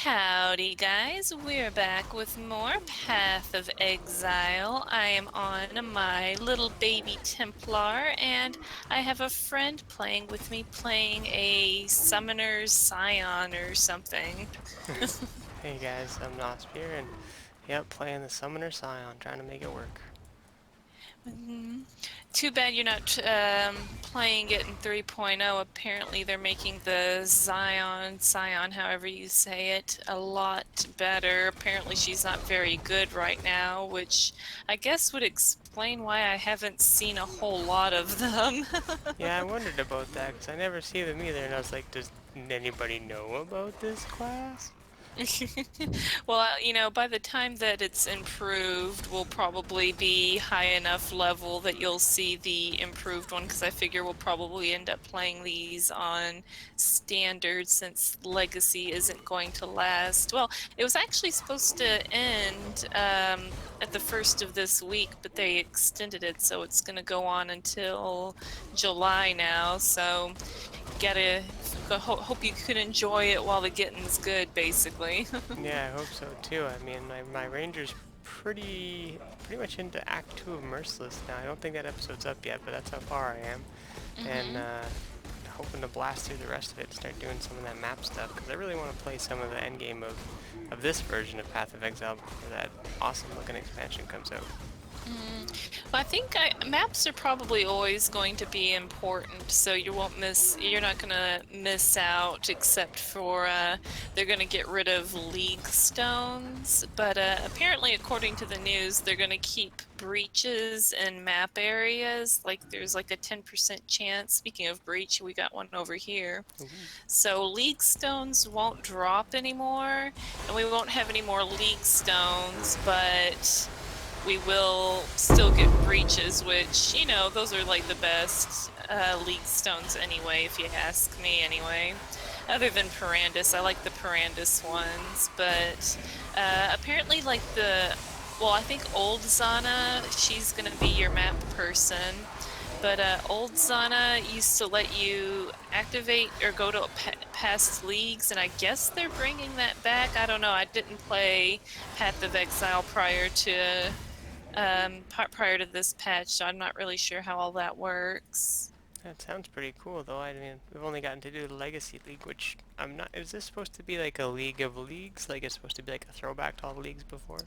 Howdy, guys. We're back with more Path of Exile. I am on my little baby Templar, and I have a friend playing with me, playing a Summoner's Scion or something. Hey guys, I'm Nosphere, and yep, playing the Summoner Scion, trying to make it work. Mhm. Too bad you're not playing it in 3.0. Apparently, they're making the Scion, however you say it, a lot better. Apparently, she's not very good right now, which I guess would explain why I haven't seen a whole lot of them. Yeah, I wondered about that, because I never see them either, and I was like, does anybody know about this class? Well, by the time that it's improved, we'll probably be high enough level that you'll see the improved one, because I figure we'll probably end up playing these on standard since Legacy isn't going to last. Well, it was actually supposed to end at the first of this week, but they extended it, so it's going to go on until July now. So gotta hope you could enjoy it while the getting's good, basically. Yeah, I hope so too. I mean, my Ranger's pretty much into Act 2 of Merciless now. I don't think that episode's up yet, but that's how far I am. And Hmm. hoping to blast through the rest of it and start doing some of that map stuff, because I really want to play some of the endgame of this version of Path of Exile before that awesome looking expansion comes out. Well, I think maps are probably always going to be important, so you're not gonna miss out, except for they're gonna get rid of league stones. But apparently, according to the news, they're gonna keep breaches in map areas. Like there's like a 10% chance. Speaking of breach, we got one over here. Ooh. So league stones won't drop anymore, and we won't have any more league stones, but we will still get breaches, which, those are like the best league stones anyway, if you ask me anyway. Other than Parandus, I like the Parandus ones, but apparently well, I think old Zana, she's gonna be your map person. But old Zana used to let you activate or go to past leagues, and I guess they're bringing that back. I don't know. I didn't play Path of Exile prior to this patch, so I'm not really sure how all that works. That sounds pretty cool, though. I mean, we've only gotten to do the Legacy League, which I'm not. Is this supposed to be like a League of Leagues? Like it's supposed to be like a throwback to all the leagues before?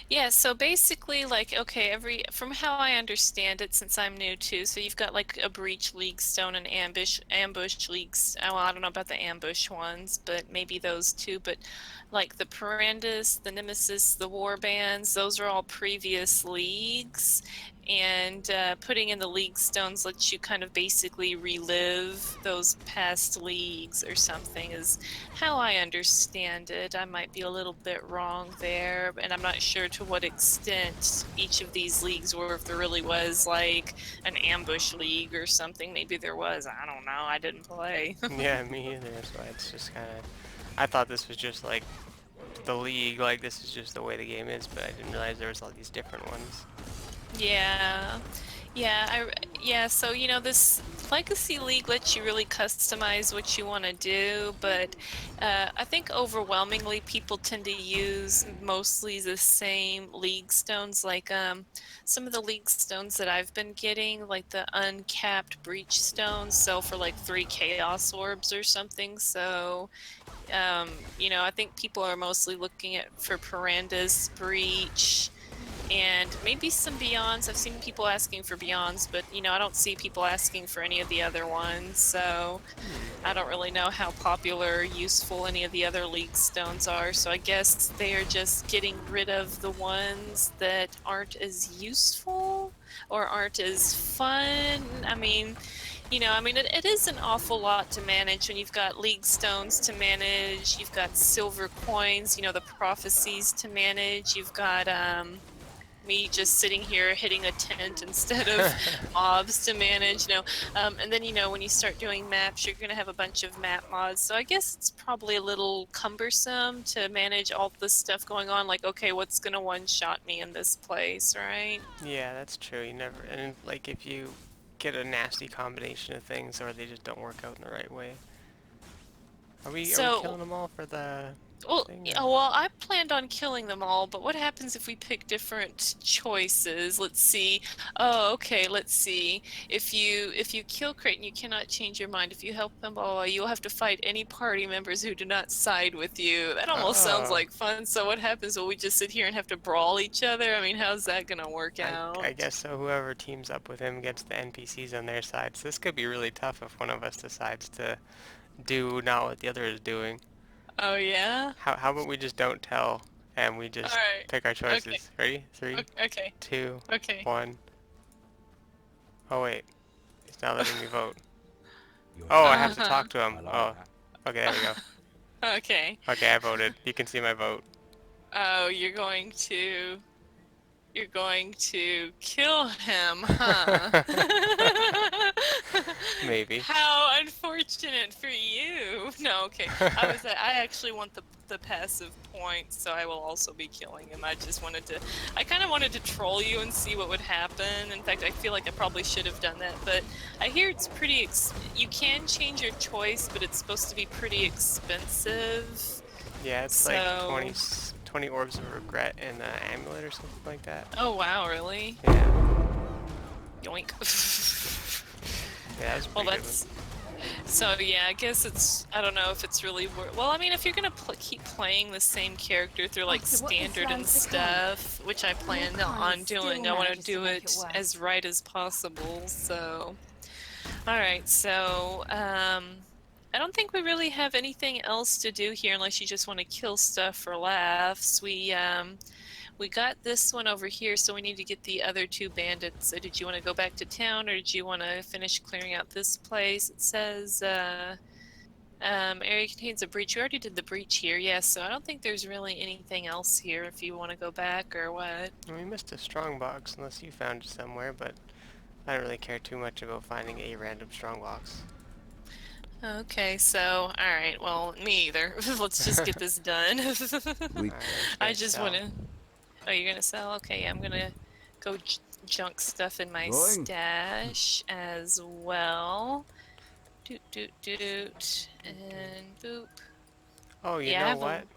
Yeah, so basically, like, okay, from how I understand it, since I'm new too, so you've got like a breach league stone and ambush leagues. Well, I don't know about the ambush ones, but maybe those two. But like the Parandus, the Nemesis, the War Bands, those are all previous leagues. And putting in the league stones lets you kind of basically relive those past leagues or something, is how I understand it. I might be a little bit wrong there, and I'm not sure to what extent each of these leagues were, if there really was like an ambush league or something. Maybe there was. I don't know. I didn't play. Yeah, me either. So it's just kind of. I thought this was just like the league, like this is just the way the game is, but I didn't realize there was all these different ones. Yeah. Yeah, so this Legacy League lets you really customize what you want to do, but I think overwhelmingly people tend to use mostly the same league stones. Like some of the league stones that I've been getting, like the uncapped breach stones, sell for like 3 chaos orbs or something. So I think people are mostly looking at for Parandus, breach, and maybe some Beyonds. I've seen people asking for Beyonds, but I don't see people asking for any of the other ones, so Hmm. I don't really know how popular or useful any of the other League Stones are, so I guess they are just getting rid of the ones that aren't as useful or aren't as fun. It is an awful lot to manage when you've got League Stones to manage, you've got silver coins, the prophecies to manage, you've got me just sitting here hitting a tent instead of mobs to manage, and then when you start doing maps, you're going to have a bunch of map mods, so I guess it's probably a little cumbersome to manage all this stuff going on, like, okay, what's going to one-shot me in this place, right? Yeah, that's true. You never, and like if you get a nasty combination of things, or they just don't work out in the right way. Are we So, killing them all for the well, thing, yeah, or? well, I planned on killing them all, but what happens if we pick different choices? Let's see. Oh, okay, let's see. If you kill Creighton, you cannot change your mind. If you help him, blah, blah, blah, you'll have to fight any party members who do not side with you. That almost sounds Oh, like fun. So what happens? Will we just sit here and have to brawl each other? I mean, how's that gonna work I out? guess so. Whoever teams up with him gets the NPCs on their side. So this could be really tough if one of us decides to do not what the other is doing. Oh yeah? How about we just don't tell and we All just right. pick our Okay. choices? Ready? Three, Okay. two, Okay. one. Oh wait, it's not letting me vote. You're Oh, I have to Uh-huh. talk to him. I like Oh, that. okay, there we go. Okay. Okay, I voted. You can see my vote. Oh, you're going to kill him, huh? Maybe. How unfortunate for you. No, okay. I actually want the passive point, so I will also be killing him. I kind of wanted to troll you and see what would happen. In fact, I feel like I probably should have done that, but I hear it's you can change your choice, but it's supposed to be pretty expensive. Yeah, it's like So, 20 orbs of regret and an amulet or something like that. oh wow, really? Yeah, Yoink. yeah, that was a Well, pretty good one. that's so yeah. I guess I don't know if it's really worth. Well, I mean, if you're gonna keep playing the same character through like After what this standard and land's become, stuff, which I plan on doing, I want to do it as right as possible. So, all right. So, I don't think we really have anything else to do here unless you just want to kill stuff for laughs. We got this one over here, so we need to get the other two bandits. So did you want to go back to town, or did you want to finish clearing out this place? It says, area contains a breach. We already did the breach here, yes, so I don't think there's really anything else here if you want to go back, or what. We missed a strong box unless you found it somewhere, but I don't really care too much about finding a random strong box. Okay, so, alright, well, me either. Let's just get this done. We Alright, I just want to... Oh, you're gonna sell? Okay, I'm gonna go junk stuff in my Going? stash as well. Doot doot doot and boop. Oh, you Yeah, I know have what?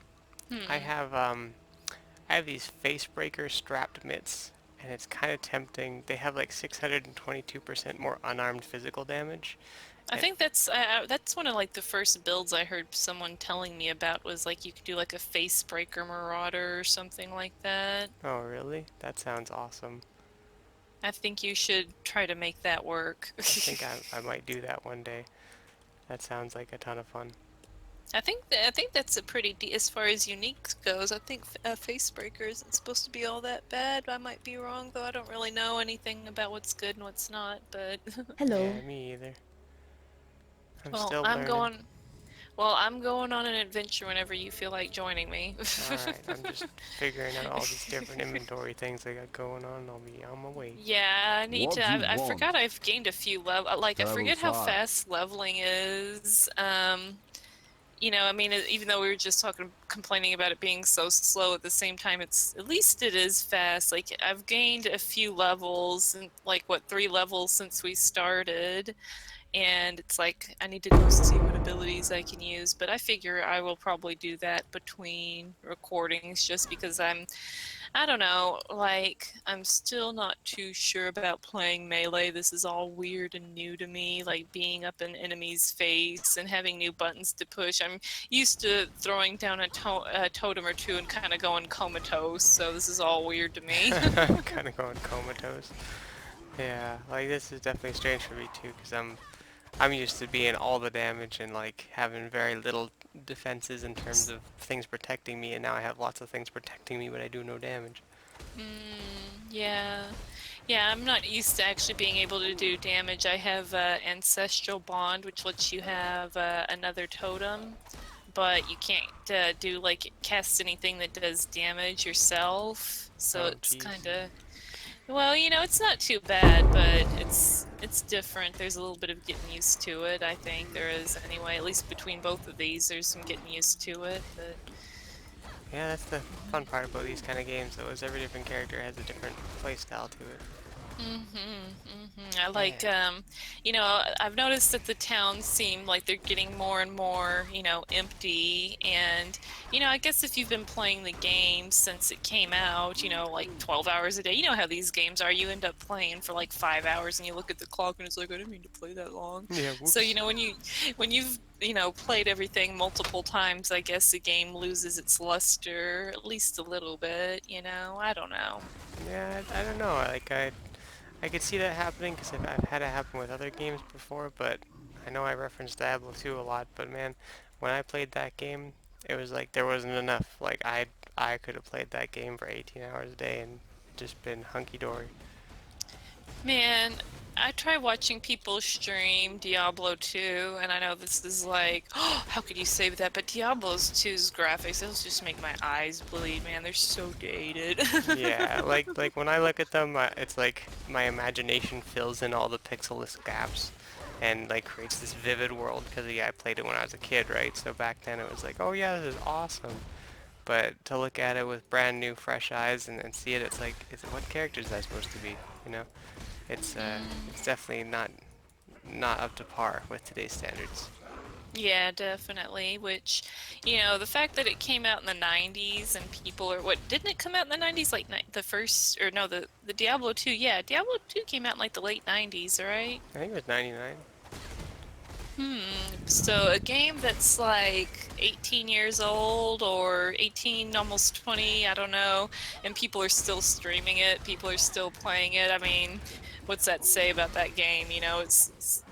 I hmm. have these face breaker strapped mitts, and it's kind of tempting. They have like 622% more unarmed physical damage. I And, think that's one of like the first builds I heard someone telling me about was like you could do like a face breaker marauder or something like that. oh, really? That sounds awesome. I think you should try to make that work. I think I might do that one day. That sounds like a ton of fun. I think that's a pretty as far as unique goes. I think face breaker isn't supposed to be all that bad. I might be wrong though. I don't really know anything about what's good and what's not. But Hello. Yeah, me either. I'm well, still learning. I'm going on an adventure whenever you feel like joining me. Alright, I'm just figuring out all these different inventory things I got going on, and I'll be on my way. Yeah, I need What to. do you I want? forgot I've gained a few level. Like I Level forget how 5. fast leveling is. You know, I mean, even though we were just complaining about it being so slow, at the same time, at least it is fast. Like I've gained a few levels, and like what 3 levels since we started, and it's like I need to go see what abilities I can use. But I figure I will probably do that between recordings, just because I don't know, like, I'm still not too sure about playing melee. This is all weird and new to me, like being up in enemy's face and having new buttons to push. I'm used to throwing down a totem or two and kind of going comatose, so this is all weird to me. Kind of going comatose. Yeah, like this is definitely strange for me too, because I'm used to being all the damage and like having very little defenses in terms of things protecting me, and now I have lots of things protecting me, but I do no damage. Yeah. Yeah, I'm not used to actually being able to do damage. I have Ancestral Bond, which lets you have another totem, but you can't cast anything that does damage yourself. So Oh, it's jeez. kind of well, you know, it's not too bad, but it's different. There's a little bit of getting used to it. I think there is anyway. At least between both of these, there's some getting used to it. But Yeah, that's the fun part about these kind of games, though, is every different character has a different play style to it. I like, Yeah. you know, I've noticed that the towns seem like they're getting more and more, you know, empty. And, you know, I guess if you've been playing the game since it came out, you know, like 12 hours a day, you know how these games are. You end up playing for like 5 hours and you look at the clock and it's like, I didn't mean to play that long. Yeah, So, you whoops. know, when you've, you know, played everything multiple times, I guess the game loses its luster at least a little bit, you know? I don't know. Yeah, I don't know. Like I could see that happening because I've had it happen with other games before, but I know I referenced Diablo 2 a lot, but man, when I played that game, it was like there wasn't enough. Like I could have played that game for 18 hours a day and just been hunky-dory. Man, I try watching people stream Diablo 2, and I know this is like, oh, how could you say that? But Diablo's 2's graphics, those just make my eyes bleed, man. They're so dated. Yeah, like when I look at them, it's like my imagination fills in all the pixelless gaps and like creates this vivid world because yeah, I played it when I was a kid, right? So back then it was like, oh yeah, this is awesome. But to look at it with brand new, fresh eyes and see it, it's like, what character is that supposed to be? You know, it's definitely not up to par with today's standards. Yeah, definitely. Which, you know, the fact that it came out in the 90s and people are, what, didn't it come out in the 90s? Like the first, or no, the Diablo 2, yeah, Diablo 2 came out in like the late 90s, right? I think it was 99. Hmm. So a game that's like 18 years old or 18, almost 20, I don't know, and people are still streaming it, people are still playing it. I mean, what's that say about that game? You know,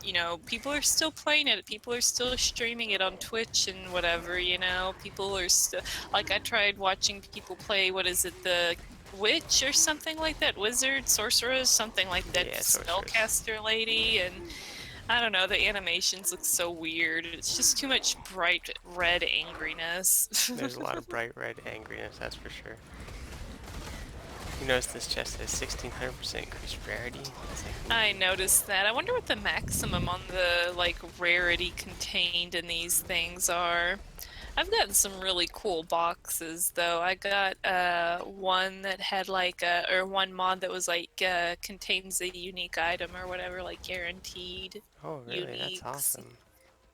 you know, people are still playing it, people are still streaming it on Twitch and whatever, you know, people are still, like I tried watching people play, what is it, the witch or something like that, wizard, sorceress, something like that, Yeah, sorceress. spellcaster lady, and I don't know, the animations look so weird. It's just too much bright red angriness. There's a lot of bright red angriness, that's for sure. You notice this chest has 1600% increased rarity. That's like, I ooh. noticed that. I wonder what the maximum on the, like, rarity contained in these things are. I've gotten some really cool boxes, though. I got one that had, like, or one mod that was, like, contains a unique item or whatever, like, guaranteed Oh, really? That's uniques. awesome.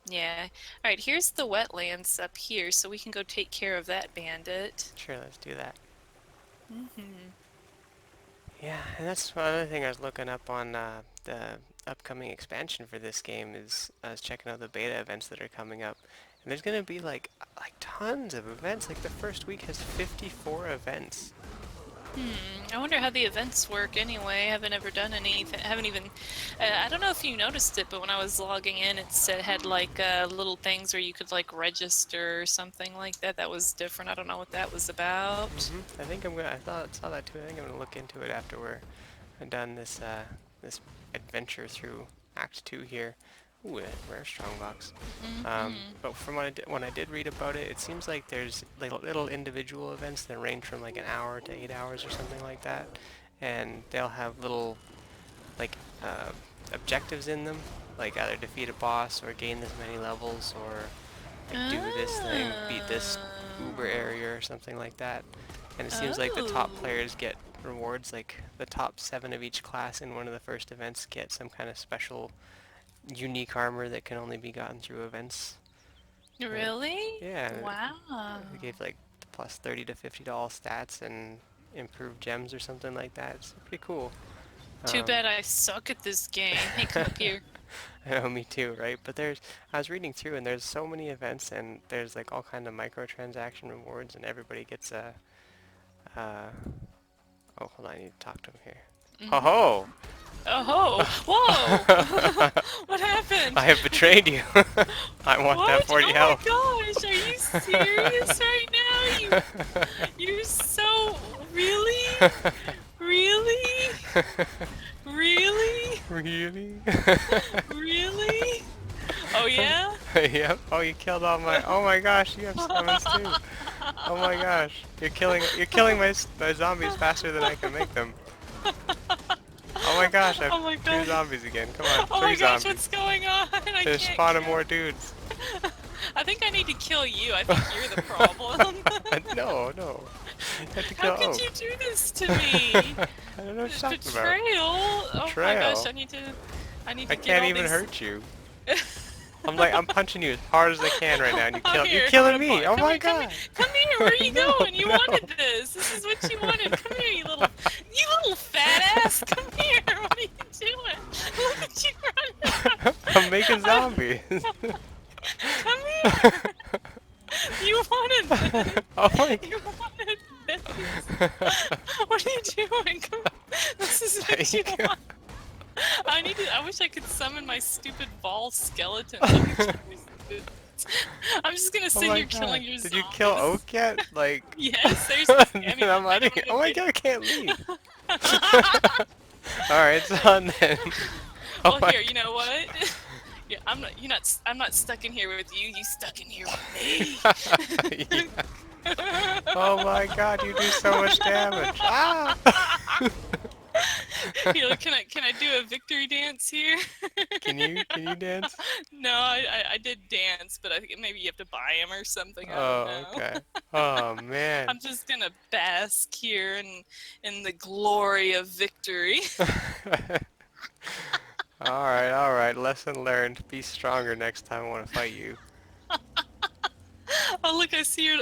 Yeah. Alright, here's the wetlands up here, so we can go take care of that bandit. Sure, let's do that. Hmm. Yeah, and that's one other thing I was looking up on the upcoming expansion for this game is I was checking out the beta events that are coming up. And there's gonna be like tons of events. Like the first week has 54 events. I wonder how the events work anyway. I haven't ever done anything. Haven't even. I don't know if you noticed it, but when I was logging in, it said had like little things where you could like register or something like that. That was different. I don't know what that was about. I think I'm gonna. Saw that too. I think I'm gonna look into it after we're done this this adventure through Act 2 here. Ooh, a rare strongbox. But from when I did read about it, it seems like there's like little individual events that range from like an hour to 8 hours or something like that, and they'll have little like objectives in them, like either defeat a boss or gain this many levels or like do this thing, beat this Uber Oh. area or something like that. And it seems like the top Oh. players get rewards, like the top 7 of each class in one of the first events get some kind of special unique armor that can only be gotten through events. Right? Really? Yeah, Wow. they gave like plus 30 to 50 to all stats and improved gems or something like that. It's pretty cool. Too Um, bad I suck at this game. Hey, come up here. I know, me too, right? But I was reading through and there's so many events and there's like all kind of microtransaction rewards and everybody gets uh, oh, hold on, I need to talk to him here. Ho Hmm. ho! Oh, whoa! What happened? I have betrayed you. I want that What? 40 Oh my health. gosh, are you serious right now? You're so, really? Really? Really? Really? Really? Oh yeah? Yep. Oh, you killed all my. Oh my gosh, you have summons too. Oh my gosh, you're killing my zombies faster than I can make them. Oh my gosh, I have Oh my 2 gosh. zombies again. Come on, Oh 3 my gosh, zombies. what's going on? I There's can't spawning kill. more dudes. I think I need to kill you. I think you're the problem. No, no. had to How kill could Oak. you do this to me? I don't know what you're talking about. Betrayal. Oh my Betrayal. gosh, I need to I get can't all even these. hurt you. I'm punching you as hard as I can right now, and Oh, you're here, killing I'm me. gonna Oh come my here, god. come here. Where are you No, going? You no. wanted this. This is what you wanted. Come here, you little fat ass. Come here. What are you doing? Look at you running. I'm making zombies. Come here. You wanted this. Oh my You wanted this. What are you doing? Come on. This is what you want. I wish I could summon my stupid ball skeleton. I'm just gonna Oh sit my here god. killing your Did you kill zombies. Oak yet? Like Yes, there's the then scammy I'm one. I out of don't here. even Oh my get god, I it. can't leave. Alright, it's on then. Oh Well, my here, you know what? Yeah, I'm not stuck in here with you. You stuck in here with me. Yeah. Oh my god, you do so much damage. Ah! Here, can I do a victory dance here? Can you dance? No, I did dance, but I think maybe you have to buy him or something. I don't Oh, know. okay. Oh man. I'm just gonna bask here in the glory of victory. Alright. Lesson learned. Be stronger next time I want to fight you. Oh look, I see your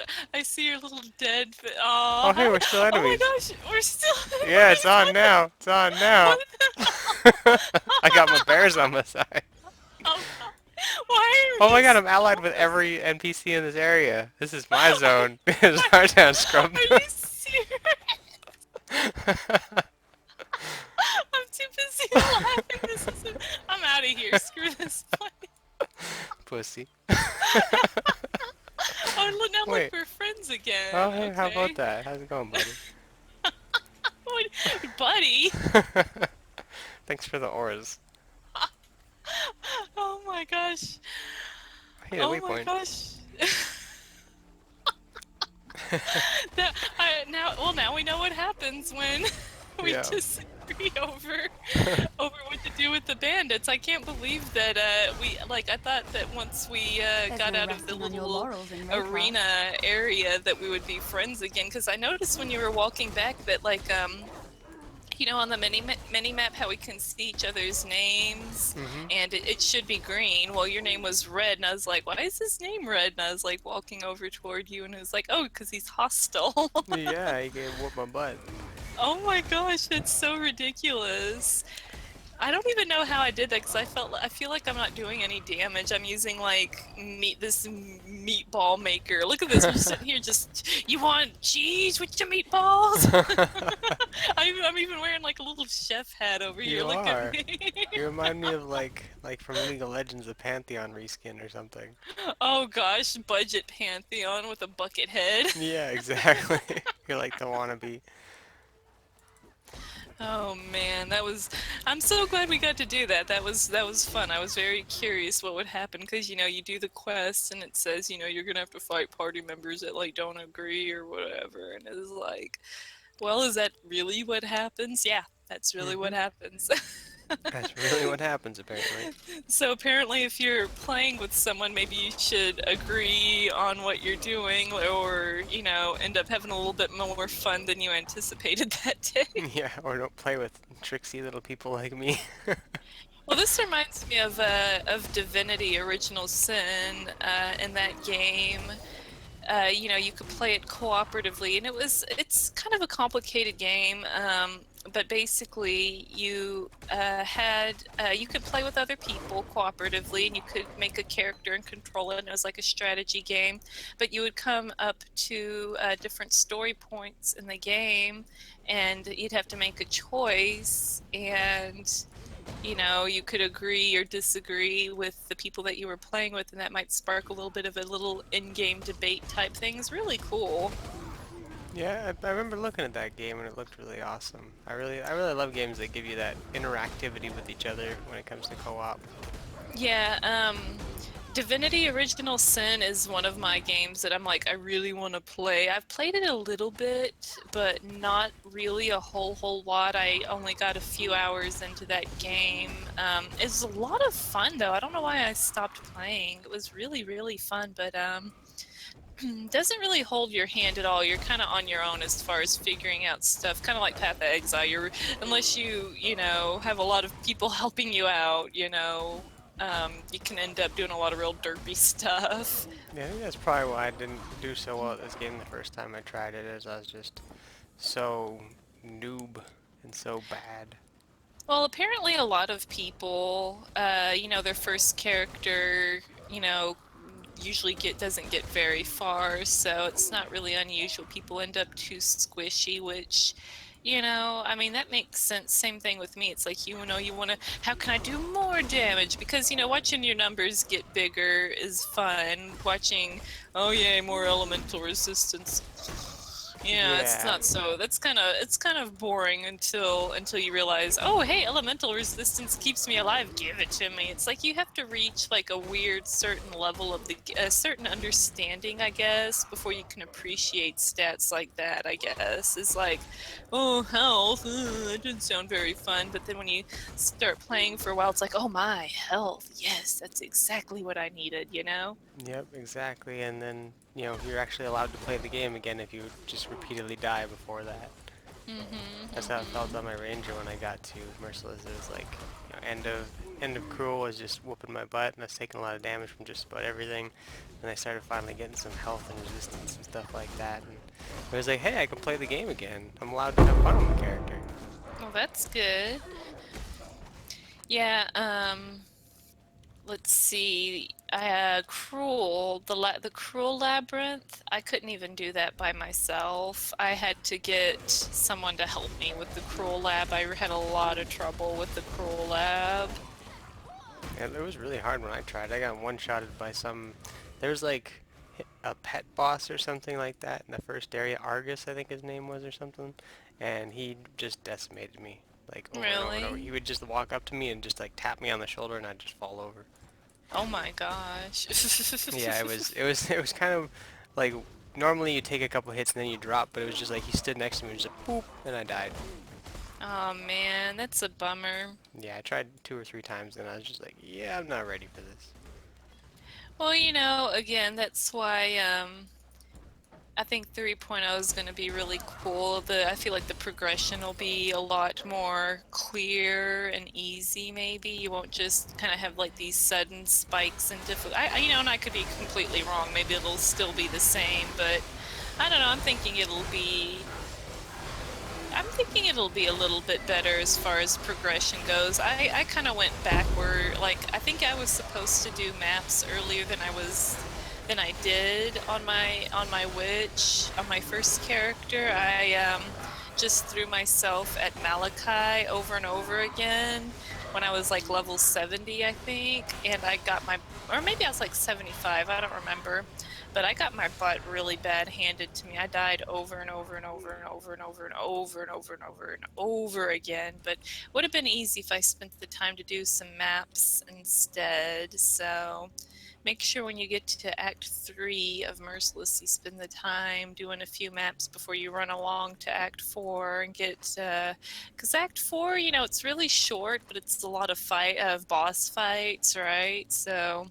little dead. Oh hey, we're still Oh my enemies. gosh, we're still. Yeah, it's on now. It's on now. I got my bears on my side. Oh, why are Oh you my god, I'm allied so- with every NPC in this area. This is my zone. It's our town, scrub. Are you serious? I'm too busy laughing. I'm out of here. Screw this place. Pussy. Oh, look, now Wait. look, we're friends again. Oh hey, how Okay. about that? How's it going, buddy? Buddy. Thanks for the auras. Oh my gosh. Hey, the Oh my waypoint. gosh. Now we know what happens when we Yeah. disagree over what to do with the bandits. I can't believe that I thought that once we got out of the little arena area that we would be friends again, because I noticed when you were walking back that you know, on the mini map how we can see each other's names, and it should be green. Well, your name was red, and I was like, why is his name red? And I was like walking over toward you, and it was like, oh, because he's hostile. Yeah, he can whoop my butt. Oh my gosh, it's so ridiculous. I don't even know how I did that because I feel like I'm not doing any damage. I'm using like this meatball maker. Look at this. I'm just sitting here you want cheese with your meatballs? I'm even wearing like a little chef hat over here. You Look are. at me. You remind me of like from League of Legends, a Pantheon reskin or something. Oh gosh, budget Pantheon with a bucket head. Yeah, exactly. You're like the wannabe. Oh man, I'm so glad we got to do that. That was fun. I was very curious what would happen because you know you do the quest and it says you're gonna have to fight party members that like don't agree or whatever, and it's like, well, is that really what happens? Yeah, that's really what happens. That's really what happens, apparently. So apparently if you're playing with someone, maybe you should agree on what you're doing or, end up having a little bit more fun than you anticipated that day. Yeah, or don't play with tricksy little people like me. Well, this reminds me of Divinity Original Sin in that game. You could play it cooperatively, and it's kind of a complicated game, but basically you you could play with other people cooperatively, and you could make a character and control it, and it was like a strategy game, but you would come up to different story points in the game, and you'd have to make a choice, and you could agree or disagree with the people that you were playing with, and that might spark a little bit of a little in-game debate type thing. It's really cool. Yeah, I remember looking at that game and it looked really awesome. I really love games that give you that interactivity with each other when it comes to co-op. Yeah, Divinity Original Sin is one of my games that I'm like, I really want to play. I've played it a little bit, but not really a whole lot. I only got a few hours into that game. It's a lot of fun though. I don't know why I stopped playing. It was really fun, but doesn't really hold your hand at all. You're kind of on your own as far as figuring out stuff, kind of like Path of Exile. Unless you know, have a lot of people helping you out, you can end up doing a lot of real derpy stuff. Yeah, I think that's probably why I didn't do so well at this game the first time I tried it, as I was just so noob and so bad. Well, apparently a lot of people, their first character, usually doesn't get very far, so it's not really unusual. People end up too squishy, which, I mean, that makes sense. Same thing with me. It's like, you want to, how can I do more damage? Because, watching your numbers get bigger is fun. Watching, oh yay, more elemental resistance. Yeah, it's Yeah, not so. It's kind of boring until you realize, oh hey, elemental resistance keeps me alive. Give it to me. It's like you have to reach like a weird certain level of a certain understanding, I guess, before you can appreciate stats like that. I guess it's like, oh health, that didn't sound very fun. But then when you start playing for a while, it's like, oh my health, yes, that's exactly what I needed. yep, exactly. And then, you're actually allowed to play the game again if you just repeatedly die before that. That's how it felt on my ranger when I got to Merciless. It was like, end of Cruel was just whooping my butt, and I was taking a lot of damage from just about everything. And I started finally getting some health and resistance and stuff like that. And it was like, hey, I can play the game again. I'm allowed to have fun with the character. Well, that's good. Yeah, let's see. Cruel, the Cruel Labyrinth, I couldn't even do that by myself. I had to get someone to help me with the Cruel Lab. I had a lot of trouble with the Cruel Lab. And it was really hard when I tried. I got one-shotted by there was like a pet boss or something like that in the first area. Argus, I think his name was, or something. And he just decimated me, like, over and over and over. Really? He would just walk up to me and just like tap me on the shoulder, and I'd just fall over. Oh my gosh. Yeah, it was kind of like, normally you take a couple hits and then you drop, but it was just like he stood next to me and just like boop, and I died. Oh man, that's a bummer. Yeah, I tried 2 or 3 times, and I was just like, yeah, I'm not ready for this. Well, again, that's why I think 3.0 is going to be really cool. I feel like the progression will be a lot more clear and easy. Maybe you won't just kind of have like these sudden spikes and and I could be completely wrong. Maybe it'll still be the same, but I don't know. I'm thinking it'll be a little bit better as far as progression goes. I kind of went backward. Like, I think I was supposed to do maps earlier than I did on my witch, on my first character. I just threw myself at Malachi over and over again when I was like level 70, I think, and I got or maybe I was like 75, I don't remember. But I got my butt really bad handed to me. I died over and over and over and over and over and over and over and over and over again. But would have been easy if I spent the time to do some maps instead. So make sure when you get to Act 3 of Merciless, you spend the time doing a few maps before you run along to Act 4 and get, because Act 4, it's really short, but it's a lot of boss fights, right? So,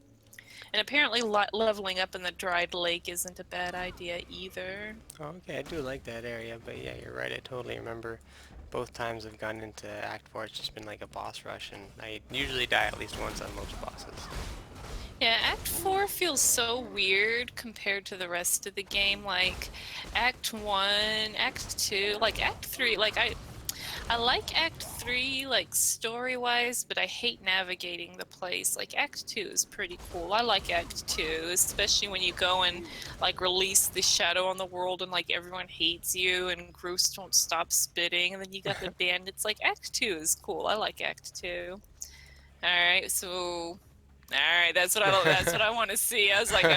and apparently leveling up in the dried lake isn't a bad idea either. Oh, okay, I do like that area, but yeah, you're right, I totally remember both times I've gone into Act 4, it's just been like a boss rush, and I usually die at least once on most bosses. Yeah, Act 4 feels so weird compared to the rest of the game. Like, Act 1, Act 2, like Act 3, like I like Act 3, like, story-wise, but I hate navigating the place. Like, Act 2 is pretty cool. I like Act 2, especially when you go and, like, release the shadow on the world and, like, everyone hates you and Groose won't stop spitting, and then you got the bandits. Like, Act 2 is cool. I like Act 2. Alright, so... Alright, that's what I want to see. I was like,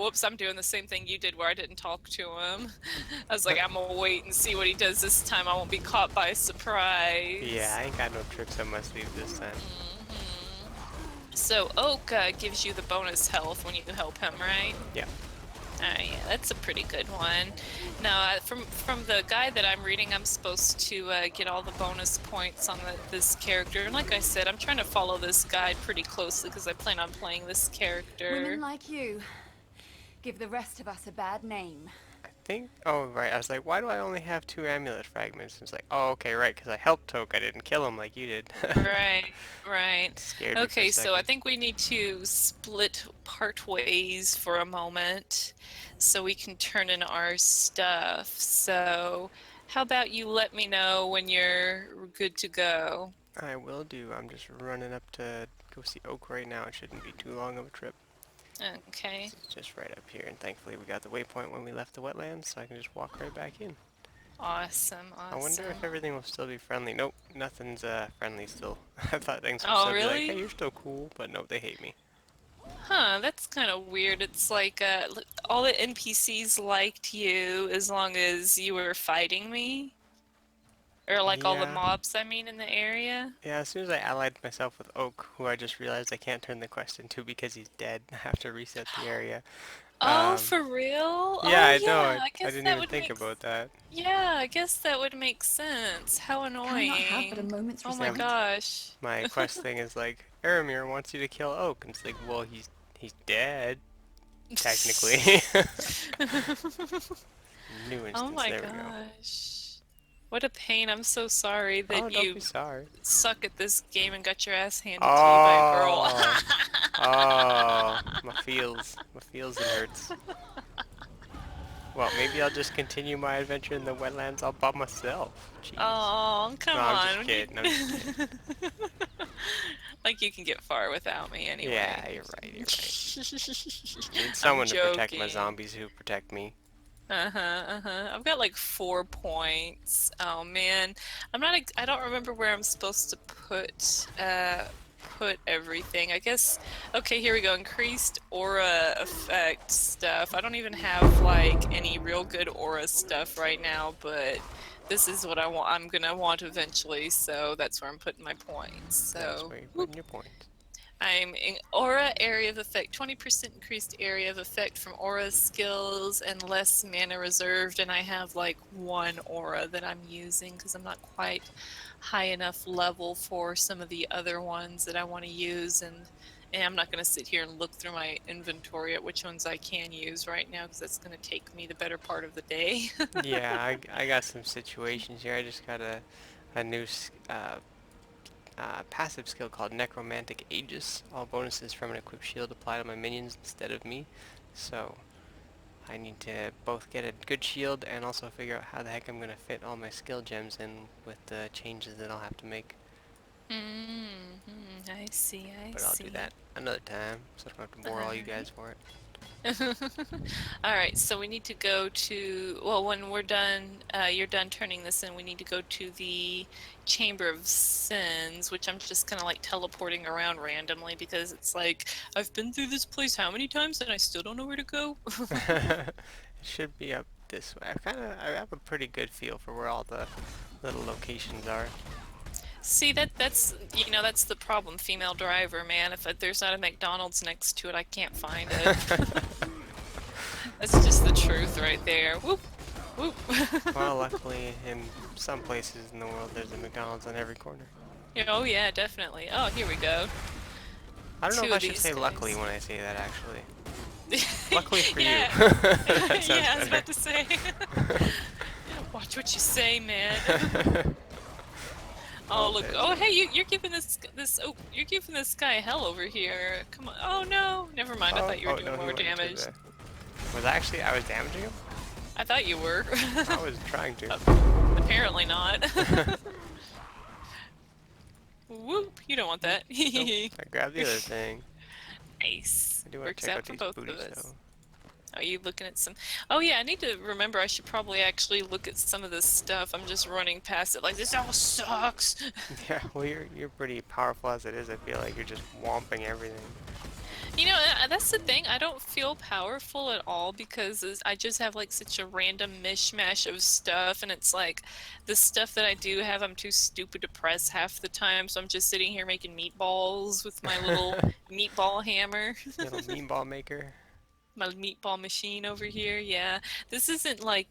whoops, I'm doing the same thing you did where I didn't talk to him. I was like, I'm gonna wait and see what he does this time. I won't be caught by surprise. Yeah, I ain't got no tricks up my sleeve this time. So Oak gives you the bonus health when you help him, right? Yeah. Yeah, that's a pretty good one. Now, from the guide that I'm reading, I'm supposed to get all the bonus points on this character. And like I said, I'm trying to follow this guide pretty closely because I plan on playing this character. Women like you, Give the rest of us a bad name. I think. Oh, right. I was like, why do I only have 2 amulet fragments? And it's like, oh, okay, right, because I helped Toke. I didn't kill him like you did. Right, right. Scared me for a Okay, so I second. think we need to split part ways for a moment so we can turn in our stuff. So, how about you let me know when you're good to go? I will do. I'm just running up to go see Oak right now. It shouldn't be too long of a trip. Okay. It's just right up here, and thankfully we got the waypoint when we left the wetlands, so I can just walk right back in. Awesome, I wonder awesome. if everything will still be friendly. Nope, nothing's friendly still. I thought things would Oh, still be like, hey, really? you're still cool, but nope, they hate me. Huh, that's kind of weird. It's like all the NPCs liked you as long as you were fighting me. Or like all the Yeah, mobs, I mean, in the area. yeah, as soon as I allied myself with Oak, who I just realized I can't turn the quest into because he's dead, I have to reset the area. Oh, Um, for real? yeah, Oh, I know, yeah, I I guess didn't that even would think make about that. yeah, I guess that would make sense. How Can I not have but a annoying. moment's Oh my Yeah, respite? gosh. my quest thing is like, Aramir wants you to kill Oak, and it's like, well, he's dead, technically. New Oh instance, my there we go. gosh. What a pain. I'm so sorry Oh, that don't you be sorry. suck at this game and got your ass handed to you by a girl. Oh, oh, my feels and hurts. Well, maybe I'll just continue my adventure in the wetlands all by myself. Jeez. Oh, No, come I'm just on. kidding. I'm just kidding. Like you can get far without me anyway. Yeah, you're right. You're right. Need I'm someone to protect my joking. zombies who protect me. Uh-huh, uh-huh. I've got like 4 points. Oh man. I don't remember where I'm supposed to put everything. I guess okay, here we go. Increased aura effect stuff. I don't even have like any real good aura stuff right now, but this is what I'm gonna want eventually, so that's where I'm putting my points. That's So where you're whoop. putting your points. I'm in aura area of effect, 20% increased area of effect from aura skills and less mana reserved, and I have like 1 aura that I'm using because I'm not quite high enough level for some of the other ones that I want to use, and I'm not going to sit here and look through my inventory at which ones I can use right now because that's going to take me the better part of the day. Yeah, I got some situations here. I just got a new passive skill called Necromantic Aegis. All bonuses from an equipped shield apply to my minions instead of me. So I need to both get a good shield and also figure out how the heck I'm going to fit all my skill gems in with the changes that I'll have to make. I see, I But I'll do see. that another time, so I don't have to bore all you guys for it. Alright, so we need to go to, well, when we're done, you're done turning this in, we need to go to the Chamber of Sins, which I'm just kind of like teleporting around randomly because it's like, I've been through this place how many times and I still don't know where to go? It should be up this way. I have a pretty good feel for where all the little locations are. See, that's, that's the problem, female driver, man. If there's not a McDonald's next to it, I can't find it. That's just the truth right there. Whoop! Whoop! Well, luckily, in some places in the world, there's a McDonald's on every corner. Oh yeah, definitely. Oh, here we go. I don't know Two if I of should these say guys. luckily when I say that, actually. Luckily for Yeah. you. That sounds Yeah, I was better. about to say. Watch what you say, man. Oh look! there's Oh a- hey, you're giving you're giving this guy hell over here. Come on! Oh no! Never mind. I thought you were doing no, he more went into damage. I was damaging him? I thought you were. I was trying to. Apparently not. Whoop! You don't want that. Nope, I grabbed the other thing. Nice. I do want to Works check out out for these both booties, of us. though. Are you looking at some? Oh yeah, I need to remember I should probably actually look at some of this stuff. I'm just running past it like this all sucks. Yeah, well, you're pretty powerful as it is. I feel like you're just whomping everything. That's the thing. I don't feel powerful at all because I just have like such a random mishmash of stuff, and it's like the stuff that I do have, I'm too stupid to press half the time, so I'm just sitting here making meatballs with my little meatball hammer. Little meatball maker. My meatball machine over here. Yeah, this isn't like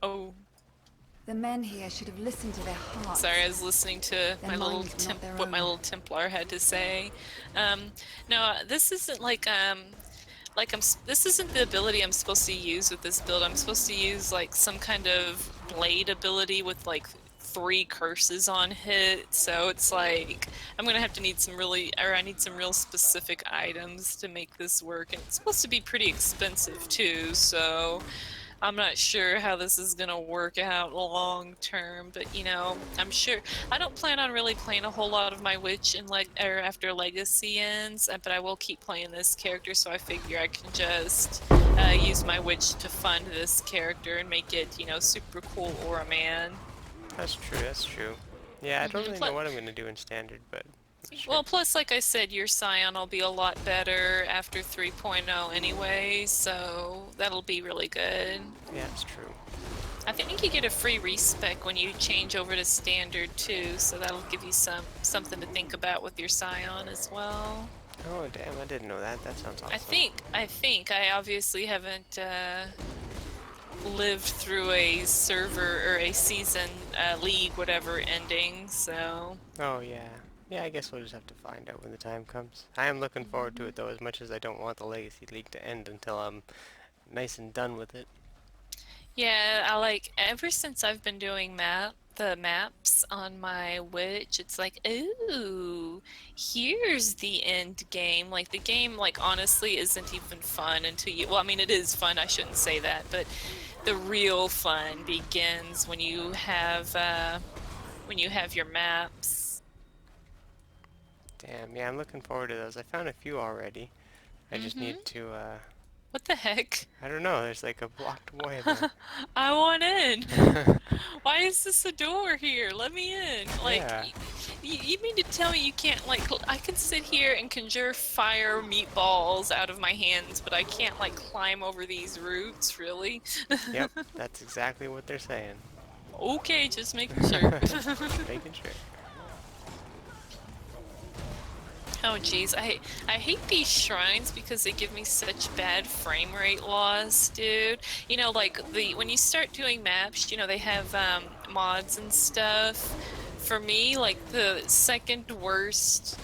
oh. The men here should have listened to their hearts. Sorry, I was listening to Their my little minds were not their what my own. little Templar had to say. No, this isn't like like this isn't the ability I'm supposed to use with this build. I'm supposed to use like some kind of blade ability with like 3 curses on hit. So it's like I'm gonna have to need some I need some real specific items to make this work, and it's supposed to be pretty expensive too. So I'm not sure how this is gonna work out long term, but you know, I'm sure I don't plan on really playing a whole lot of my witch in or after Legacy ends, but I will keep playing this character, so I figure I can just use my witch to fund this character and make it, you know, super cool aura man. That's true, that's true. Yeah, I don't really know what I'm gonna do in standard, but sure. Well, plus, like I said, your Scion will be a lot better after 3.0 anyway, so that'll be really good. Yeah, it's true. I think you get a free respec when you change over to standard too, so that'll give you something to think about with your Scion as well. Oh damn, I didn't know that. That sounds awesome. I think I obviously haven't lived through a server or a season league whatever ending, so. Oh yeah. Yeah, I guess we'll just have to find out when the time comes. I am looking forward to it though, as much as I don't want the Legacy League to end until I'm nice and done with it. Yeah, ever since I've been doing the maps on my witch, it's like, ooh, here's the end game. Like the game, like honestly, isn't even fun until you. Well, I mean, it is fun. I shouldn't say that, but the real fun begins when you have your maps. Damn, yeah, I'm looking forward to those. I found a few already. I just need to, What the heck? I don't know, there's like a blocked way there. I want in. Why is this a door here? Let me in. Like, Yeah. you mean to tell me you can't, like, I can sit here and conjure fire meatballs out of my hands, but I can't, like, climb over these roots, really? Yep, that's exactly what they're saying. Okay, just making sure. Making sure. Oh jeez, I hate these shrines because they give me such bad frame rate loss, dude. You know, like when you start doing maps, you know, they have mods and stuff. For me, like the second worst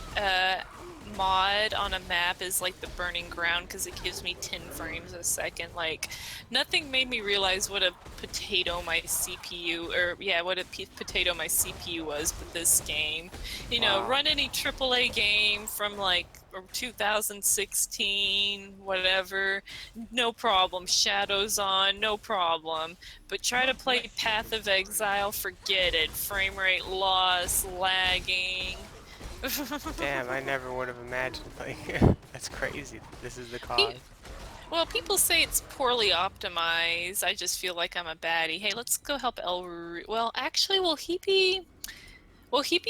mod on a map is like the burning ground because it gives me 10 frames a second. Like nothing made me realize what a potato my CPU potato my CPU was, but this game, you know, Wow. run any AAA game from like 2016, whatever, no problem. Shadows on, no problem. But try to play Path of Exile, forget it. Frame rate loss, lagging. Damn, I never would have imagined, like, that's crazy. This is the cause. Well, people say it's poorly optimized. I just feel like I'm a baddie. Hey, let's go help Well, actually, will he be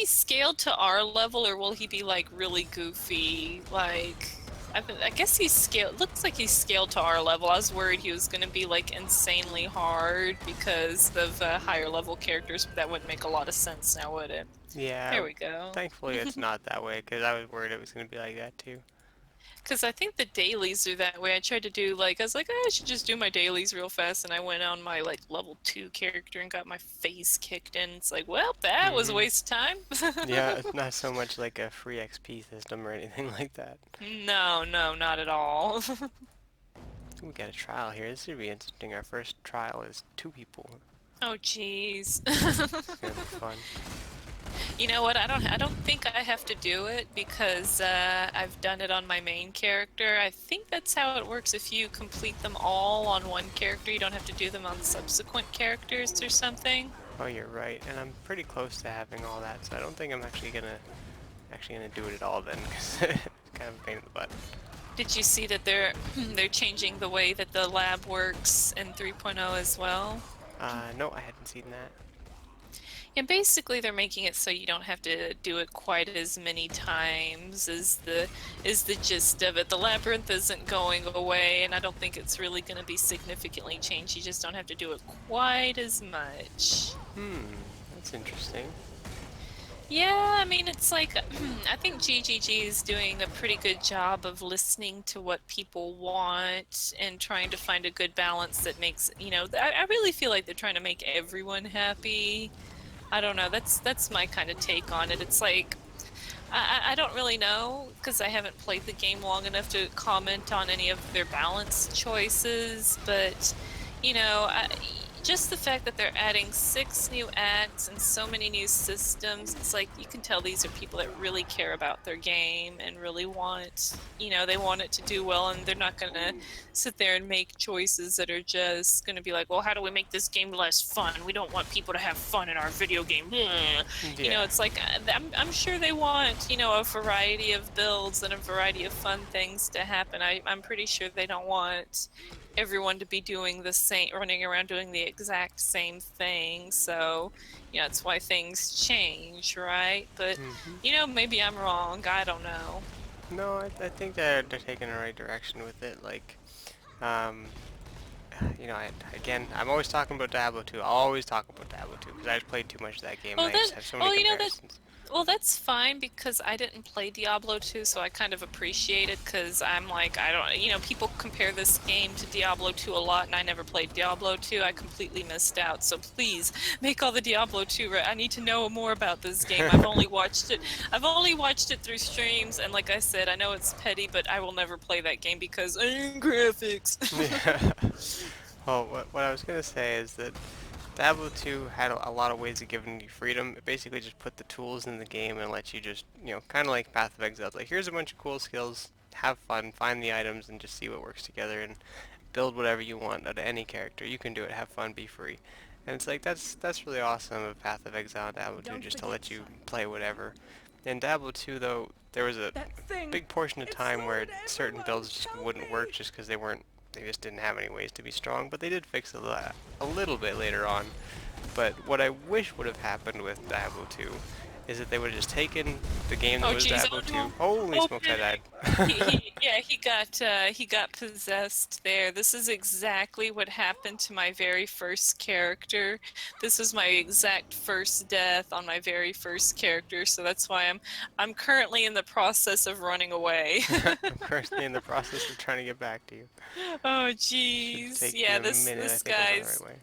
scaled to our level, or will he be like really goofy? Like, I guess he's scaled. Looks like he's scaled to our level. I was worried he was going to be like insanely hard because of higher level characters, but that wouldn't make a lot of sense now, would it? Yeah. There we go. Thankfully, it's not that way, because I was worried it was going to be like that too. Because I think the dailies are that way. I tried to do I was like, oh, I should just do my dailies real fast, and I went on my like level 2 character and got my face kicked in. It's like, well, that was a waste of time. Yeah, it's not so much like a free XP system or anything like that. No, not at all. We got a trial here. This should be interesting. Our first trial is 2 people. Oh, jeez. It's gonna be fun. You know what? I don't think I have to do it because I've done it on my main character. I think that's how it works. If you complete them all on one character, you don't have to do them on subsequent characters or something. Oh, you're right. And I'm pretty close to having all that, so I don't think I'm actually gonna do it at all then, because it's kind of a pain in the butt. Did you see that they're changing the way that the lab works in 3.0 as well? No, I hadn't seen that. And basically they're making it so you don't have to do it quite as many times is the gist of it. The labyrinth isn't going away, and I don't think it's really going to be significantly changed. You just don't have to do it quite as much. That's interesting. Yeah, I mean, it's like, I think GGG is doing a pretty good job of listening to what people want and trying to find a good balance that makes, you know, I really feel like they're trying to make everyone happy. I don't know, that's my kind of take on it. It's like, I don't really know because I haven't played the game long enough to comment on any of their balance choices, but you know, just the fact that they're adding 6 new acts and so many new systems, it's like you can tell these are people that really care about their game and really want, you know, they want it to do well, and they're not gonna sit there and make choices that are just gonna be like, well, how do we make this game less fun? We don't want people to have fun in our video game. Bleh. You know, it's like I'm sure they want, you know, a variety of builds and a variety of fun things to happen. I'm pretty sure they don't want everyone to be doing the same, running around doing the exact same thing. So, you know, that's why things change, right? But, you know, maybe I'm wrong. I don't know. No, I think they're taking the right direction with it. Like, um, you know, again, I'm always talking about Diablo 2. I'll always talk about Diablo 2 because I just played too much of that game Oh, and I just have so many well, you know, comparisons. well, that's fine because I didn't play Diablo 2, so I kind of appreciate it because I'm like, I don't, you know, people compare this game to Diablo 2 a lot, and I never played Diablo 2. I completely missed out. So please make all the Diablo 2. I need to know more about this game. I've only watched it. I've only watched it through streams, and like I said, I know it's petty, but I will never play that game because graphics. Yeah. Well, what I was gonna say is that Diablo 2 had a lot of ways of giving you freedom. It basically just put the tools in the game and let you just, you know, kind of like Path of Exile. It's like, here's a bunch of cool skills, have fun, find the items, and just see what works together, and build whatever you want out of any character. You can do it, have fun, be free. And it's like, that's really awesome of Path of Exile and Diablo 2, just to let you play whatever. In Diablo 2, though, there was a big portion of time where certain builds just wouldn't work just because they just didn't have any ways to be strong, but they did fix a little bit later on. But what I wish would have happened with Diablo 2 is that they would have just taken the game that was geez, Diablo 2. no. Holy smokes, I Okay. died. Yeah, he got possessed there. This is exactly what happened to my very first character. This was my exact first death on my very first character, so that's why I'm currently in the process of running away. I'm currently in the process of trying to get back to you. Oh Should jeez. take Yeah, you a minute, I think I'm going the right way.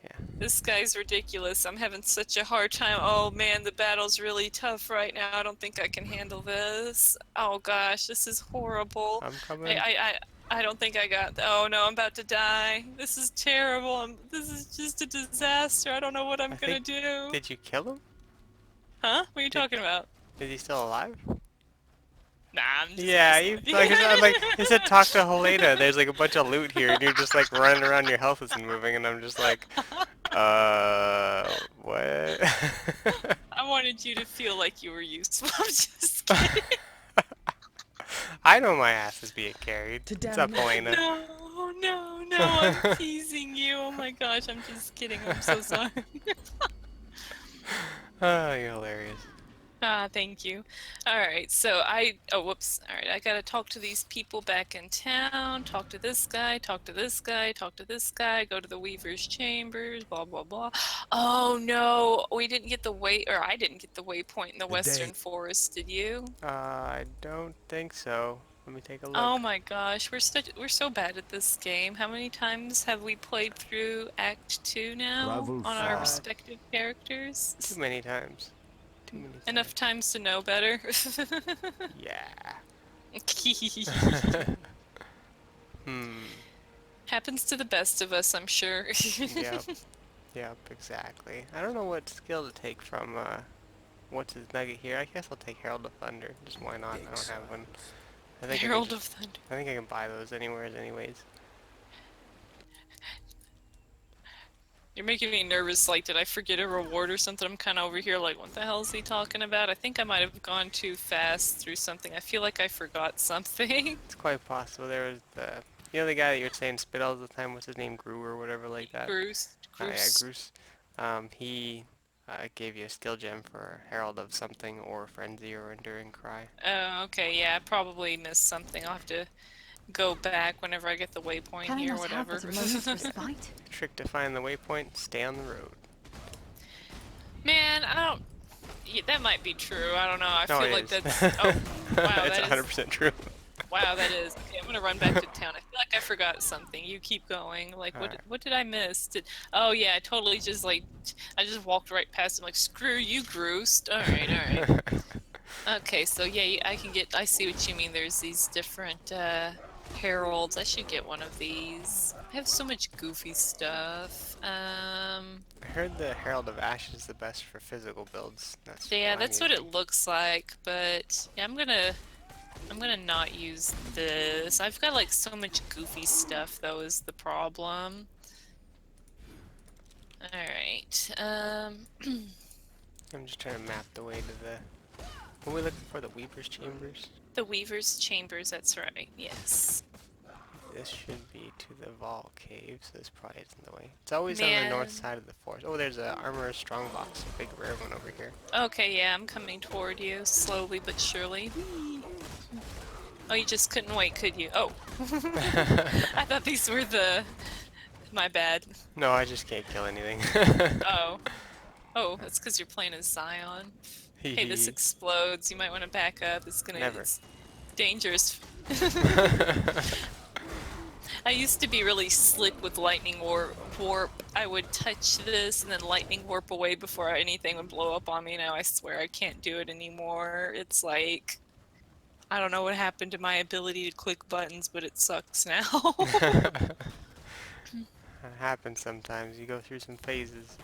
Yeah. this guy's ridiculous. I'm having such a hard time. Oh man, the battle's really tough right now. I don't think I can handle this. Oh gosh, this is horrible. I'm coming. I don't think I got. Oh no, I'm about to die. This is terrible. This is just a disaster. I don't know what I'm gonna do. Did you kill him? Huh? What are you talking about? Is he still alive? Nah, I'm just Yeah, you like, it said talk to Helena. There's like a bunch of loot here, and you're just like running around. Your health isn't moving, and I'm just like, what? I wanted you to feel like you were useful. I'm just kidding. I know my ass is being carried. What's up, Helena? No, I'm teasing you. Oh my gosh, I'm just kidding. I'm so sorry. Oh, you're hilarious. Ah, thank you. Alright, so oh, whoops. Alright, I gotta talk to these people back in town, talk to this guy, talk to this guy, talk to this guy, go to the Weaver's Chambers, blah, blah, blah. Oh no, we didn't get the or I didn't get the waypoint in the Western Forest, did you? I don't think so. Let me take a look. Oh my gosh, we're so bad at this game. How many times have we played through Act 2 now on our respective characters? Too many times. Too many times. Enough times to know better. Yeah. Happens to the best of us, I'm sure. Yep. Yep, exactly. I don't know what skill to take from, what's his nugget here. I guess I'll take Herald of Thunder. Just why not? I don't have one. I think Herald of Thunder. I think I can buy those anywhere anyways. You're making me nervous, like, did I forget a reward or something? I'm kind of over here like, what the hell is he talking about? I think I might have gone too fast through something. I feel like I forgot something. It's quite possible. There was the guy that you were saying spit all the time. What's his name? Gru or whatever like that. Bruce. Yeah, Gruce. He gave you a skill gem for Herald of something or Frenzy or Enduring Cry. Oh, okay, yeah, I probably missed something. I'll have to go back whenever I get the waypoint here, whatever. Trick to find the waypoint, stay on the road. Man, I don't... Yeah, that might be true. I don't know. I feel like that's... Oh, wow, It's that 100% true. Wow, that is. Okay, I'm gonna run back to town. I feel like I forgot something. You keep going. Like, what did I miss? Oh yeah, I totally just like... I just walked right past him like, screw you, Groose. Alright. Okay, so yeah, I can get. I see what you mean. There's these different heralds. I should get one of these. I have so much goofy stuff. I heard the Herald of Ash is the best for physical builds. That's Yeah, what I'm that's what using. it looks like. But yeah, I'm gonna not use this. I've got like so much goofy stuff though is the problem. All right. I'm just trying to map the way to the... What are we looking for? The Weaver's Chambers? The Weaver's Chambers. That's right. Yes. This should be to the Vault Cave, so this probably isn't the way. It's always on the Man. north side of the forest. Oh, there's a Armorer's Strongbox, a big rare one over here. Okay, yeah, I'm coming toward you slowly but surely. Whee! Oh, you just couldn't wait, could you? Oh. I thought these were the... My bad. No, I just can't kill anything. Oh. Oh, that's because you're playing as Scion. Hey, this Hee explodes. You might want to back up. Never. It's dangerous. I used to be really slick with lightning warp. I would touch this and then lightning warp away before anything would blow up on me. Now I swear I can't do it anymore. It's like... I don't know what happened to my ability to click buttons, but it sucks now. That happens sometimes. You go through some phases.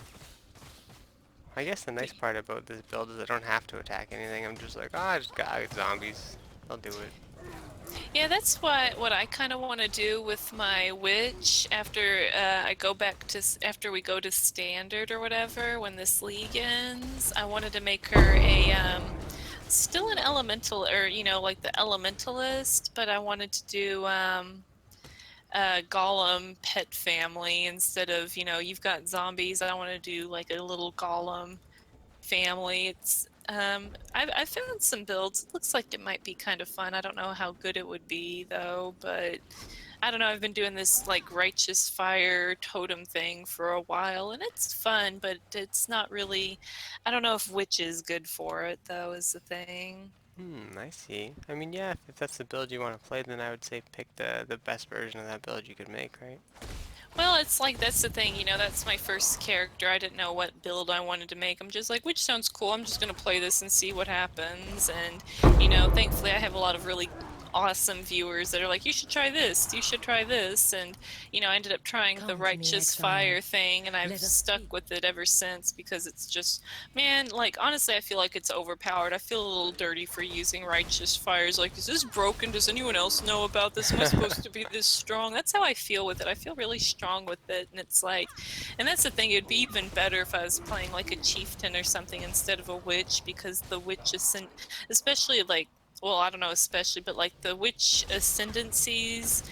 I guess the nice part about this build is I don't have to attack anything. I'm just like, oh, I just got zombies. I'll do it. Yeah, that's what I kind of want to do with my witch after I go back to after we go to standard or whatever when this league ends. I wanted to make her a still an elemental, or you know, like the elementalist, but I wanted to do a golem pet family instead of, you know, you've got zombies. I want to do like a little golem family. It's I found some builds. It looks like it might be kind of fun. I don't know how good it would be though, but I don't know. I've been doing this like righteous fire totem thing for a while, and it's fun, but it's not really. I don't know if witch is good for it though. Is the thing. I see. I mean, yeah, if that's the build you want to play, then I would say pick the best version of that build you could make, right? Well, it's like that's the thing, you know, that's my first character. I didn't know what build I wanted to make. I'm just like, which sounds cool. I'm just going to play this and see what happens. And, you know, thankfully I have a lot of really awesome viewers that are like, you should try this, you should try this. And, you know, I ended up trying the Come to me, righteous exile. fire thing, and I've Let us stuck speak. with it ever since because it's just, man, like, honestly, I feel like it's overpowered. I feel a little dirty for using righteous fires. Like, is this broken? Does anyone else know about this? Am I supposed to be this strong? That's how I feel with it. I feel really strong with it, and it's like, and that's the thing, it'd be even better if I was playing like a chieftain or something instead of a witch, because the witch isn't, especially like, well, I don't know especially, but like the witch ascendancies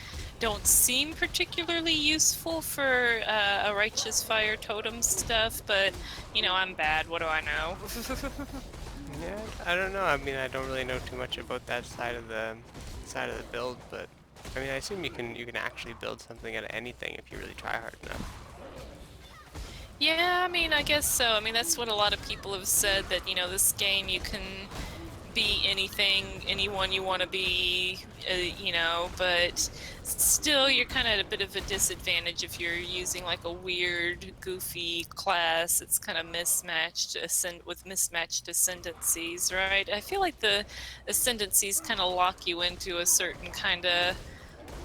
don't seem particularly useful for a righteous fire totem stuff, but, you know, I'm bad, what do I know? Yeah, I don't know. I mean, I don't really know too much about that side of the build, but I mean, I assume you can actually build something out of anything if you really try hard enough. Yeah, I mean, I guess so. I mean, that's what a lot of people have said, that, you know, this game you can be anything, anyone you want to be, you know, but still you're kind of at a bit of a disadvantage if you're using like a weird, goofy class. It's kind of mismatched with mismatched ascendancies, right? I feel like the ascendancies kind of lock you into a certain kind of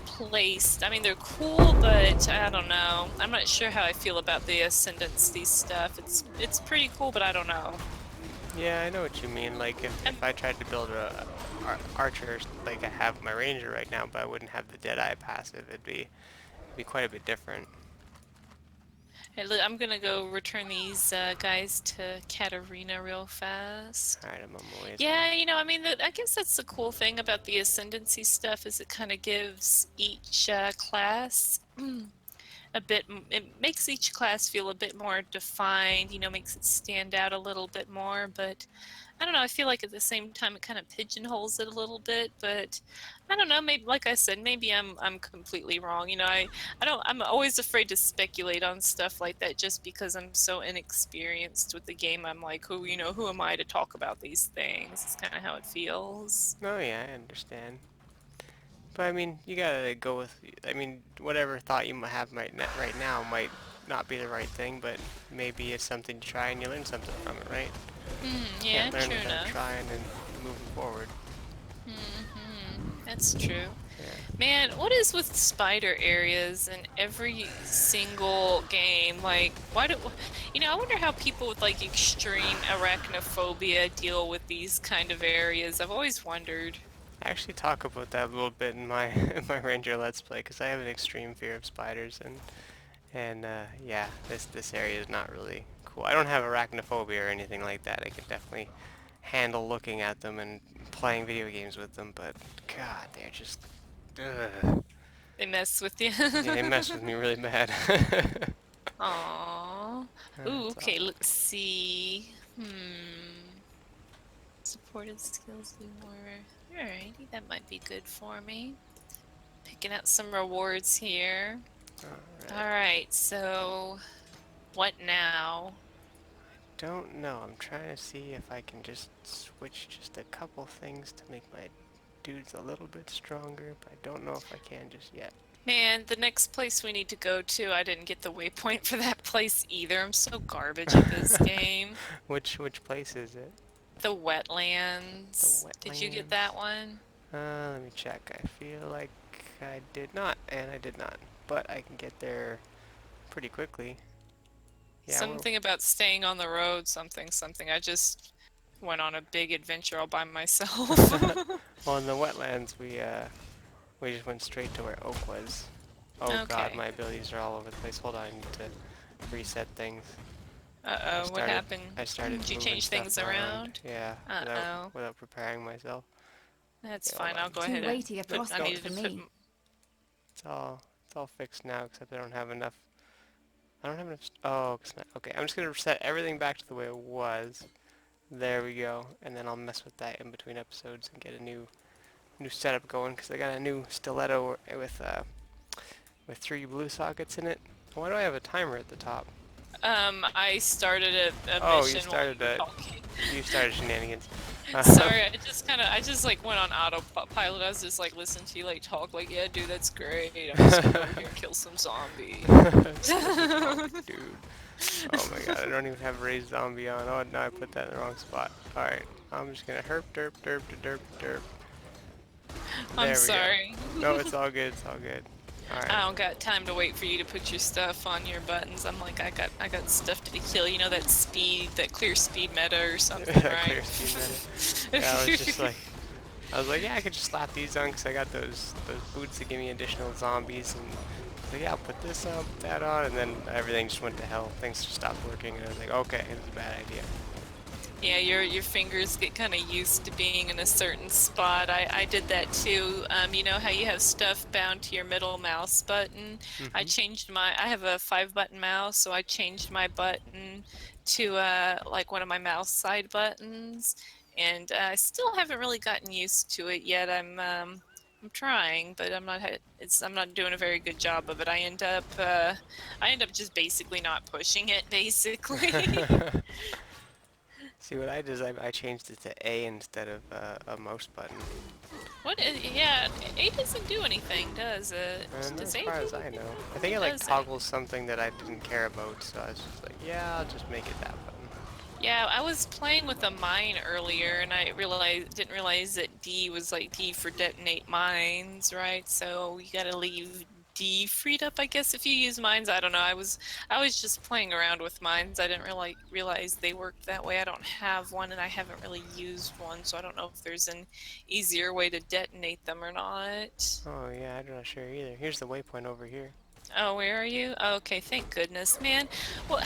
place. I mean, they're cool, but I don't know. I'm not sure how I feel about the ascendancy stuff. It's pretty cool, but I don't know. Yeah, I know what you mean. Like if I tried to build a archer, like I have my ranger right now, but I wouldn't have the Deadeye passive, it'd be quite a bit different. Hey, look, I'm gonna go return these guys to Katarina real fast. Alright, I'm on my way. Yeah, you know, I mean, I guess that's the cool thing about the ascendancy stuff, is it kind of gives each class a bit, it makes each class feel a bit more defined, you know, makes it stand out a little bit more, but I don't know, I feel like at the same time it kind of pigeonholes it a little bit, but I don't know, maybe, like I said, maybe I'm completely wrong, you know, I'm always afraid to speculate on stuff like that just because I'm so inexperienced with the game. I'm like, who am I to talk about these things? It's kind of how it feels. Oh yeah, I understand. But I mean, you gotta go with. I mean, whatever thought you might have right now might not be the right thing, but maybe it's something to try and you learn something from it, right? Yeah, Can't learn true without enough. trying and moving forward. That's true. Yeah. Man, what is with spider areas in every single game? Like, why do, I wonder how people with like extreme arachnophobia deal with these kind of areas. I've always wondered. I actually talk about that a little bit in my in my Ranger Let's Play because I have an extreme fear of spiders and yeah, this area is not really cool. I don't have arachnophobia or anything like that. I can definitely handle looking at them and playing video games with them, but God, they're just ugh. They mess with you. Yeah, they mess with me really bad. Aww. Ooh, That's okay, all. let's see. Supported skills do more. Alrighty, that might be good for me. Picking out some rewards here. Alright, so what now? Don't know. I'm trying to see if I can just switch just a couple things to make my dudes a little bit stronger, but I don't know if I can just yet. Man, the next place we need to go to, I didn't get the waypoint for that place either. I'm so garbage at this game. Which place is it? The wetlands. The Did you get wetlands? that one? Let me check. I feel like I did not, and I did not. But I can get there pretty quickly. Yeah, Something about staying on the road, something. I just went on a big adventure all by myself. well, in the wetlands, we just went straight to where Oak was. Oh God, Okay. my abilities are all over the place. Hold on, I need to reset things. Uh-oh, what happened? I started Did you moving change stuff things around? Yeah, Uh-oh. without preparing myself. That's Yeah, fine, hold I'll on. go Too ahead weighty a and put, I prospect needed for to put, me. It's all fixed now, except I don't have enough. I don't have enough. Oh, okay. I'm just gonna reset everything back to the way it was. There we go, and then I'll mess with that in between episodes and get a new setup going because I got a new stiletto with 3 blue sockets in it. Why do I have a timer at the top? I started a Oh, you mission while you started were it. talking. You started Shenanigans. Sorry, I just like went on autopilot. I was just like listening to you like talk like, yeah, dude, that's great. I'm just gonna go over here and kill some zombies. Dude. Oh my God, I don't even have raised zombie on. Oh no, I put that in the wrong spot. Alright, I'm just gonna herp derp derp derp derp. I'm There we sorry. go. No, it's all good, it's all good. Alright. I don't got time to wait for you to put your stuff on your buttons. I'm like, I got stuff to kill. You know that speed, that clear speed meta or something, right? Clear speed meta. Yeah, I was just like, yeah, I could just slap these on because I got those boots that give me additional zombies, and so yeah, I'll put this on, put that on, and then everything just went to hell. Things just stopped working, and I was like, okay, this is a bad idea. Yeah, your fingers get kind of used to being in a certain spot. I did that too. You know how you have stuff bound to your middle mouse button? I changed I have a 5-button mouse, so I changed my button to like one of my mouse side buttons, and I still haven't really gotten used to it yet. I'm trying, but I'm not doing a very good job of it. I end up just basically not pushing it, basically. See, what I did is I changed it to A instead of a mouse button. Yeah, A doesn't do anything, does it? And Does as A far do as I anything? know. I think it like Does it? toggles something that I didn't care about, so I was just like, yeah, I'll just make it that button. Yeah, I was playing with a mine earlier, and I didn't realize that D was like D for detonate mines, right? So you gotta leave D freed up, I guess, if you use mines. I don't know. I was just playing around with mines. I didn't really realize they worked that way. I don't have one, and I haven't really used one, so I don't know if there's an easier way to detonate them or not. Oh yeah, I'm not sure either. Here's the waypoint over here. Oh, where are you? Oh, okay, thank goodness, man. Well,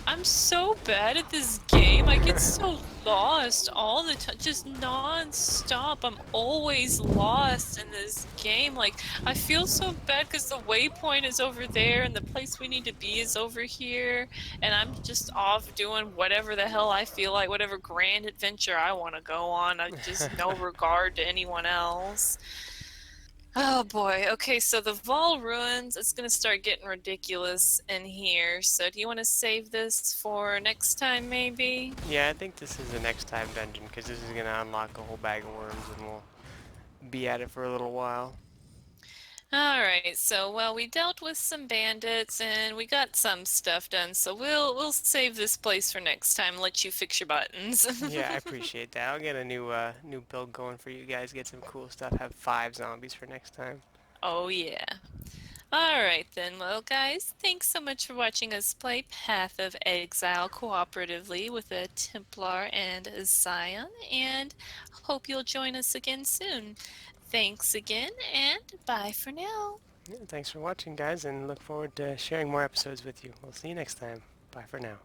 I'm so bad at this game. I get so lost all the time, just non-stop. I'm always lost in this game. Like, I feel so bad because the waypoint is over there and the place we need to be is over here, and I'm just off doing whatever the hell I feel like, whatever grand adventure I want to go on. I just no regard to anyone else. Oh boy. Okay, so the Vol ruins, it's gonna start getting ridiculous in here. So do you want to save this for next time, maybe? Yeah, I think this is the next time dungeon, because this is going to unlock a whole bag of worms, and we'll be at it for a little while. Alright, so well we dealt with some bandits and we got some stuff done, so we'll save this place for next time, let you fix your buttons. Yeah, I appreciate that. I'll get a new build going for you guys. Get some cool stuff. Have 5 zombies for next time. Oh yeah. Alright then, well guys, thanks so much for watching us play Path of Exile cooperatively with a Templar and a Scion, and hope you'll join us again soon. Thanks again, and bye for now. Yeah, thanks for watching, guys, and look forward to sharing more episodes with you. We'll see you next time. Bye for now.